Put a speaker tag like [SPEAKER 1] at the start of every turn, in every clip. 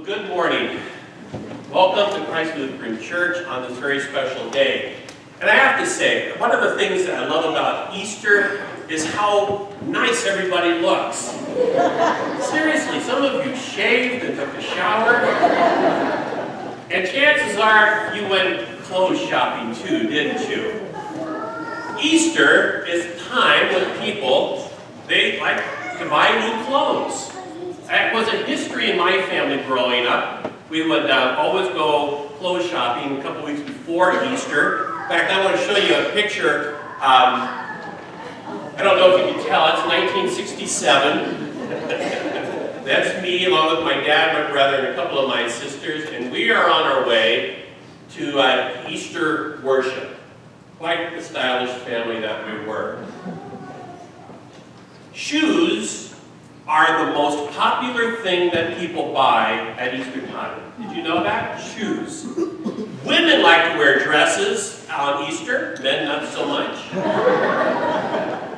[SPEAKER 1] Good morning. Welcome to Christ Lutheran Church on this very special day. And I have to say, one of the things that I love about Easter is how nice everybody looks. Seriously, some of you shaved and took a shower. And chances are you went clothes shopping too, didn't you? Easter is a time when people, they like to buy new clothes. It was a history in my family growing up. We would always go clothes shopping a couple weeks before Easter. In fact, I want to show you a picture. I don't know if you can tell, it's 1967. That's me along with my dad, my brother, and a couple of my sisters, and we are on our way to Easter worship. Quite the stylish family that we were. Shoes are the most popular thing that people buy at Easter time. Did you know that? Shoes. Women like to wear dresses on Easter, men not so much.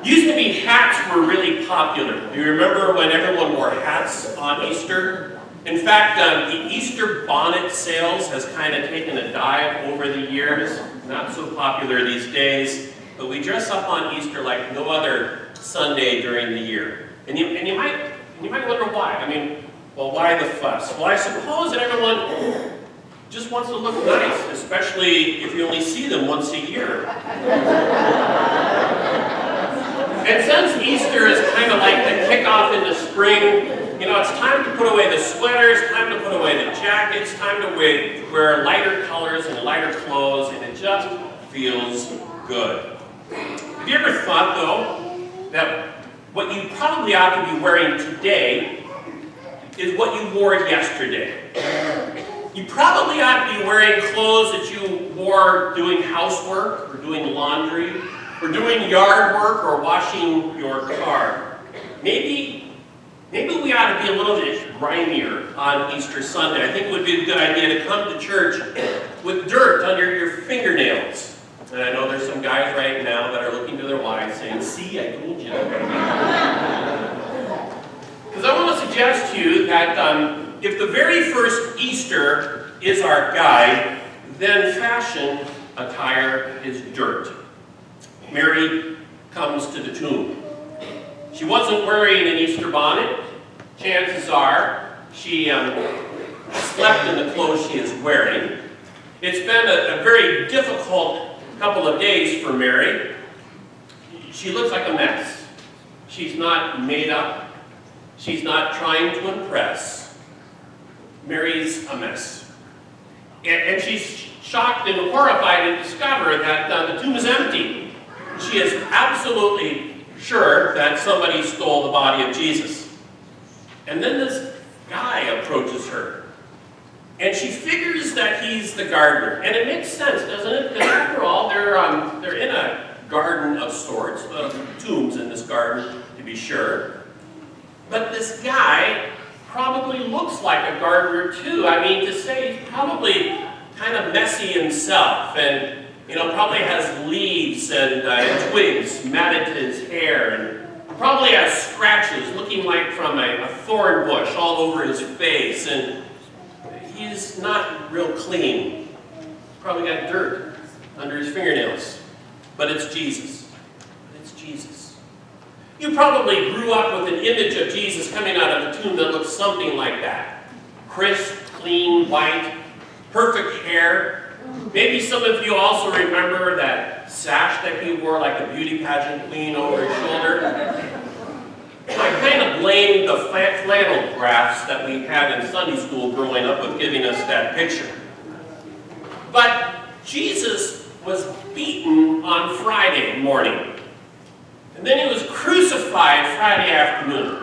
[SPEAKER 1] Used to be hats were really popular. Do you remember when everyone wore hats on Easter? In fact, the Easter bonnet sales has kind of taken a dive over the years. Not so popular these days, but we dress up on Easter like no other Sunday during the year. And you might wonder why. I mean, well, why the fuss? Well, I suppose that everyone just wants to look nice, especially if you only see them once a year. And since Easter is kind of like the kickoff into spring, you know, it's time to put away the sweaters, time to put away the jackets, time to wear lighter colors and lighter clothes, and it just feels good. Have you ever thought, though, that what you probably ought to be wearing today is what you wore yesterday? You probably ought to be wearing clothes that you wore doing housework, or doing laundry, or doing yard work, or washing your car. Maybe we ought to be a little bit grimier on Easter Sunday. I think it would be a good idea to come to church with dirt under your fingernails. And I know there's some guys right now that are looking to their wives saying, "See, I told you." Because I want to suggest to you that if the very first Easter is our guide, then fashion attire is dirt. Mary comes to the tomb. She wasn't wearing an Easter bonnet. Chances are she slept in the clothes she is wearing. It's been a very difficult couple of days for Mary. She looks like a mess. She's not made up. She's not trying to impress. Mary's a mess. And she's shocked and horrified to discover that the tomb is empty. She is absolutely sure that somebody stole the body of Jesus. And then this guy approaches her. And she figures that he's the gardener. And it makes sense, doesn't it? Because after all, they're in a garden of sorts, tombs in this garden, to be sure. But this guy probably looks like a gardener too. I mean, to say he's probably kind of messy himself, and probably has leaves and twigs matted to his hair, and probably has scratches looking like from a thorn bush all over his face, and he's not real clean. Probably got dirt under his fingernails. But it's Jesus. It's Jesus. You probably grew up with an image of Jesus coming out of the tomb that looks something like that. Crisp, clean, white, perfect hair. Maybe some of you also remember that sash that he wore like a beauty pageant queen over his shoulder. I kind of blame the flannel graphs that we had in Sunday school growing up with giving us that picture. But Jesus was beaten on Friday morning. And then he was crucified Friday afternoon.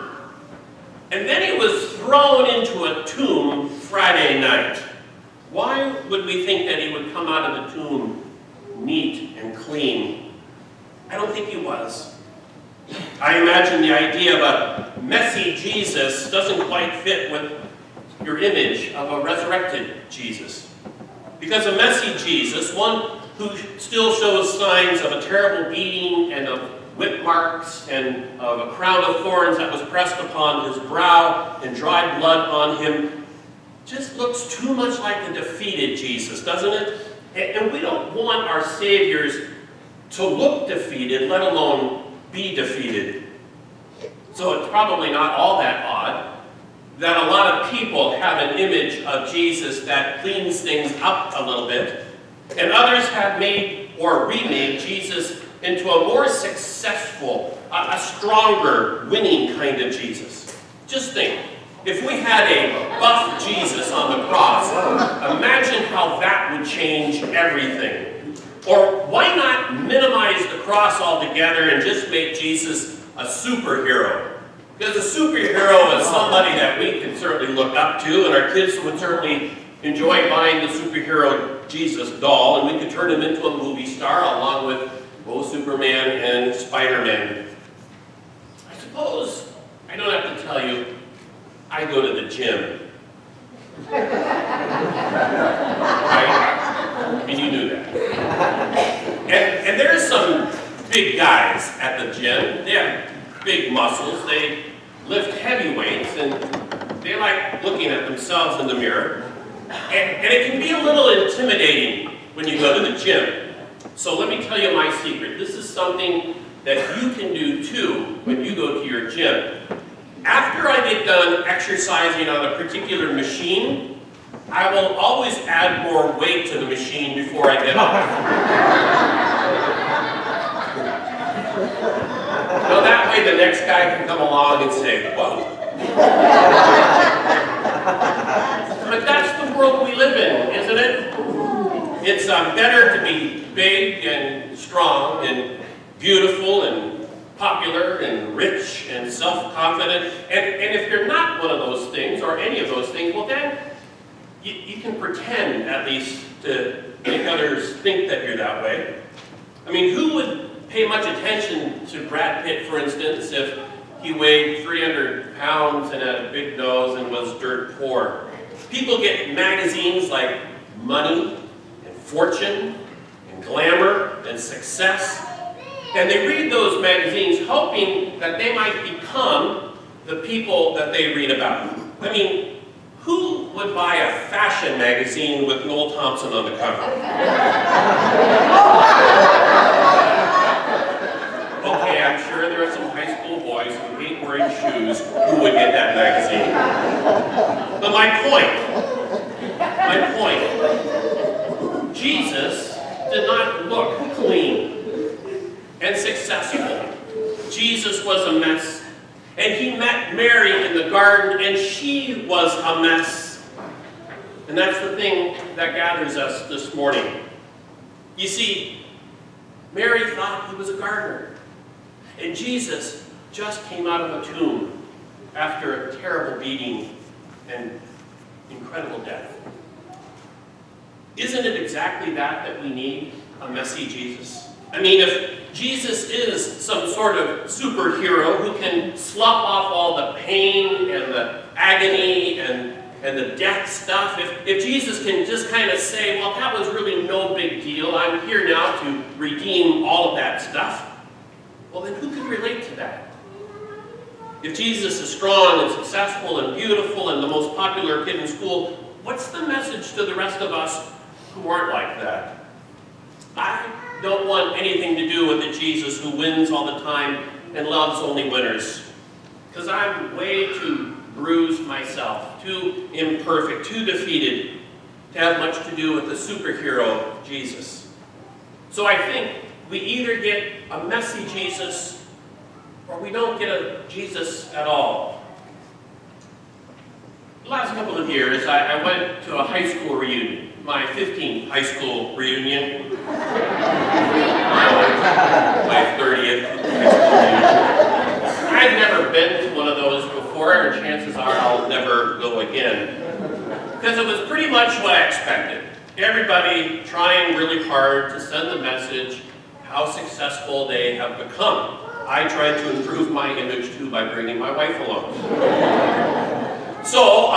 [SPEAKER 1] And then he was thrown into a tomb Friday night. Why would we think that he would come out of the tomb neat and clean? I don't think he was. I imagine the idea of a messy Jesus doesn't quite fit with your image of a resurrected Jesus. Because a messy Jesus, one who still shows signs of a terrible beating and of whip marks and of a crown of thorns that was pressed upon his brow and dried blood on him, just looks too much like the defeated Jesus, doesn't it? And we don't want our saviors to look defeated, let alone be defeated. So it's probably not all that odd that a lot of people have an image of Jesus that cleans things up a little bit, and others have made or remade Jesus into a more successful, a stronger, winning kind of Jesus. Just think, if we had a buff Jesus on the cross, imagine how that would change everything. Or why not minimize the cross altogether and just make Jesus a superhero? Because a superhero is somebody that we can certainly look up to, and our kids would certainly enjoy buying the superhero Jesus doll, and we could turn him into a movie star along with both Superman and Spider-Man. I suppose I don't have to tell you, I go to the gym. Right? I mean, you knew that. And there's some big guys at the gym. They have big muscles. They lift heavy weights, and they like looking at themselves in the mirror. And it can be a little intimidating when you go to the gym. So let me tell you my secret. This is something that you can do too when you go to your gym. After I get done exercising on a particular machine, I will always add more weight to the machine before I get off. So that way the next guy can come along and say, whoa. But that's the world we live in, isn't it? It's better to be big and strong and beautiful and popular and rich and self-confident. And if you're not one of those things, or any of those things, well then, you can pretend at least to make others think that you're that way. I mean, who would pay much attention to Brad Pitt, for instance, if he weighed 300 pounds and had a big nose and was dirt poor? People get magazines like Money and Fortune and Glamour and Success, and they read those magazines hoping that they might become the people that they read about. I mean, who would buy a fashion magazine with Noel Thompson on the cover? Okay, I'm sure there are some high school boys who hate wearing shoes who would get that magazine. But my point, Jesus did not look clean and successful. Jesus was a mess. And he met Mary in the garden, and she was a mess. And that's the thing that gathers us this morning. You see, Mary thought he was a gardener. And Jesus just came out of a tomb after a terrible beating and incredible death. Isn't it exactly that we need? A messy Jesus? I mean, if Jesus is some sort of superhero who can slough off all the pain and the agony and the death stuff, if Jesus can just kind of say, well, that was really no big deal, I'm here now to redeem all of that stuff, well, then who can relate to that? If Jesus is strong and successful and beautiful and the most popular kid in school, what's the message to the rest of us who aren't like that? I don't want anything to do with the Jesus who wins all the time and loves only winners. Because I'm way too bruised myself, too imperfect, too defeated to have much to do with the superhero Jesus. So I think we either get a messy Jesus or we don't get a Jesus at all. The last couple of years, I went to a high school reunion, my 15th high school reunion. My 30th high school reunion. I've never been to one of those before, and chances are I'll never go again. Because it was pretty much what I expected. Everybody trying really hard to send the message how successful they have become. I tried to improve my image too by bringing my wife along. So,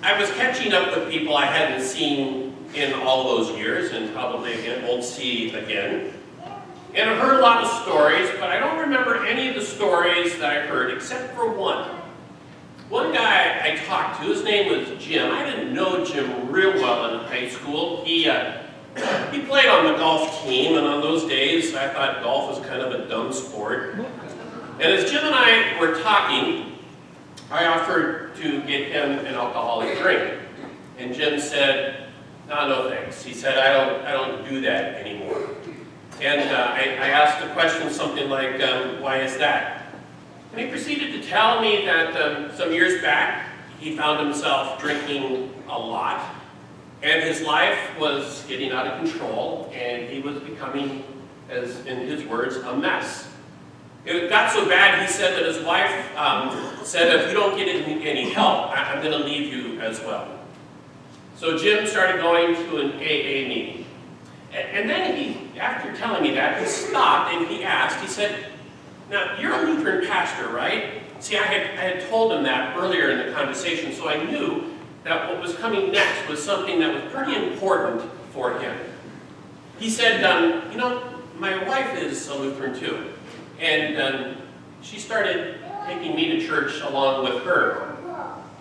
[SPEAKER 1] I was catching up with people I hadn't seen in all those years, and probably again won't see again. And I heard a lot of stories, but I don't remember any of the stories that I heard, except for one. One guy I talked to, his name was Jim. I didn't know Jim real well in high school. He played on the golf team, and on those days I thought golf was kind of a dumb sport. And as Jim and I were talking, I offered to get him an alcoholic drink. And Jim said, no thanks. He said, I don't do that anymore. And I asked the question something like, why is that? And he proceeded to tell me that some years back, he found himself drinking a lot, and his life was getting out of control, and he was becoming, as in his words, a mess. It got so bad, he said that his wife said, if you don't get any help, I'm going to leave you as well. So Jim started going to an AA meeting. And then he, after telling me that, he stopped and he asked, he said, now, you're a Lutheran pastor, right? See, I had told him that earlier in the conversation, so I knew that what was coming next was something that was pretty important for him. He said, my wife is a Lutheran too, and she started taking me to church along with her.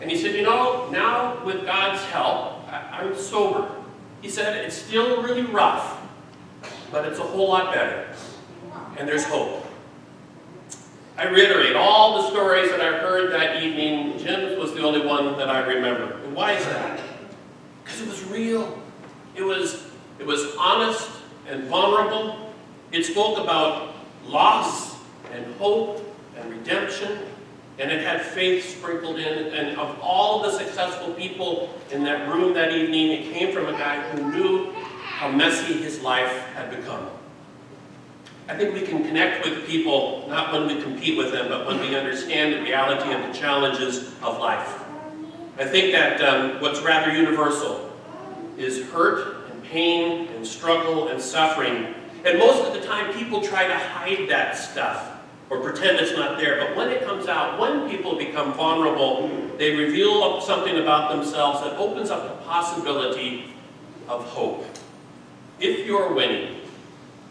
[SPEAKER 1] And he said, now with God's help, I'm sober. He said, it's still really rough, but it's a whole lot better, and there's hope. I reiterate, all the stories that I heard that evening, Jim's was the only one that I remember. And why is that? Because it was real. It was honest and vulnerable. It spoke about loss and hope and redemption, and it had faith sprinkled in. And of all the successful people in that room that evening, it came from a guy who knew how messy his life had become. I think we can connect with people, not when we compete with them, but when we understand the reality of the challenges of life. I think that what's rather universal is hurt and pain and struggle and suffering. And most of the time, people try to hide that stuff or pretend it's not there. But when it comes out, when people become vulnerable, they reveal something about themselves that opens up the possibility of hope. If you're winning,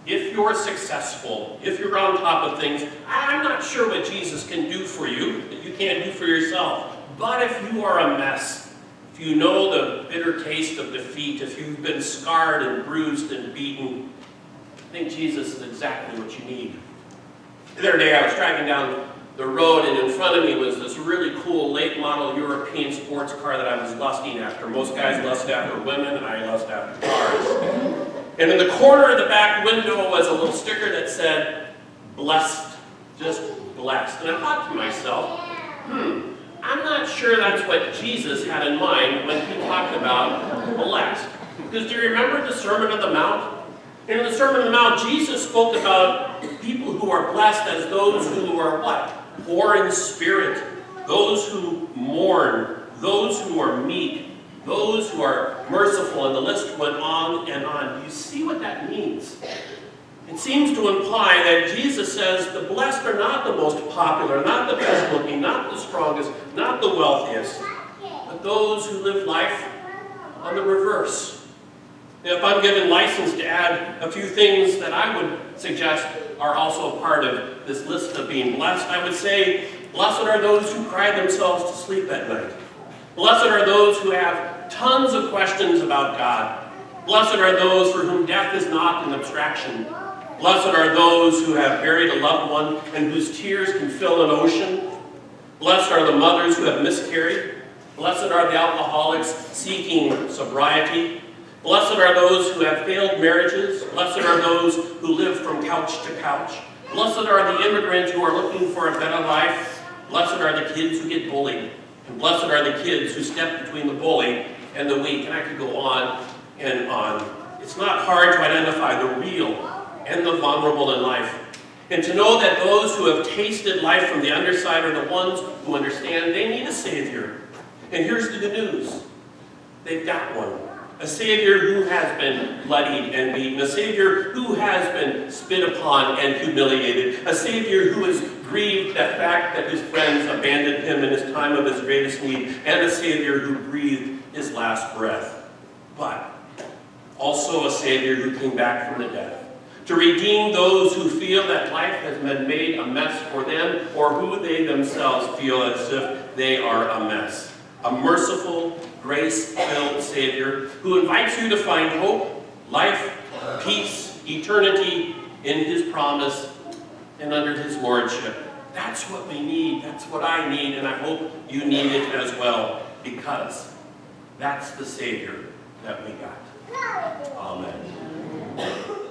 [SPEAKER 1] if you're successful, if you're on top of things, I'm not sure what Jesus can do for you that you can't do for yourself. But if you are a mess, if you know the bitter taste of defeat, if you've been scarred and bruised and beaten, I think Jesus is exactly what you need. The other day I was driving down the road, and in front of me was this really cool late model European sports car that I was lusting after. Most guys lust after women, and I lust after cars. And in the corner of the back window was a little sticker that said, blessed, just blessed. And I thought to myself, I'm not sure that's what Jesus had in mind when he talked about blessed. Because do you remember the Sermon on the Mount? And in the Sermon on the Mount, Jesus spoke about people who are blessed as those who are what? Poor in spirit, those who mourn, those who are meek, those who are merciful, and the list went on and on. Do you see what that means? It seems to imply that Jesus says the blessed are not the most popular, not the best looking, not the strongest, not the wealthiest, but those who live life on the reverse. Now, if I'm given license to add a few things that I would suggest are also a part of this list of being blessed, I would say, blessed are those who cry themselves to sleep at night. Blessed are those who have tons of questions about God. Blessed are those for whom death is not an abstraction. Blessed are those who have buried a loved one and whose tears can fill an ocean. Blessed are the mothers who have miscarried. Blessed are the alcoholics seeking sobriety. Blessed are those who have failed marriages. Blessed are those who live from couch to couch. Blessed are the immigrants who are looking for a better life. Blessed are the kids who get bullied. And blessed are the kids who step between the bully and the weak. And I could go on and on. It's not hard to identify the real and the vulnerable in life. And to know that those who have tasted life from the underside are the ones who understand they need a Savior. And here's the good news. They've got one. A Savior who has been bloodied and beaten. A Savior who has been spit upon and humiliated. A Savior who has grieved the fact that his friends abandoned him in his time of his greatest need. And a Savior who breathed his last breath. But also a Savior who came back from the dead to redeem those who feel that life has been made a mess for them, or who they themselves feel as if they are a mess. A merciful, grace-filled Savior who invites you to find hope, life, peace, eternity in His promise and under His lordship. That's what we need. That's what I need, and I hope you need it as well, because that's the Savior that we got. Amen.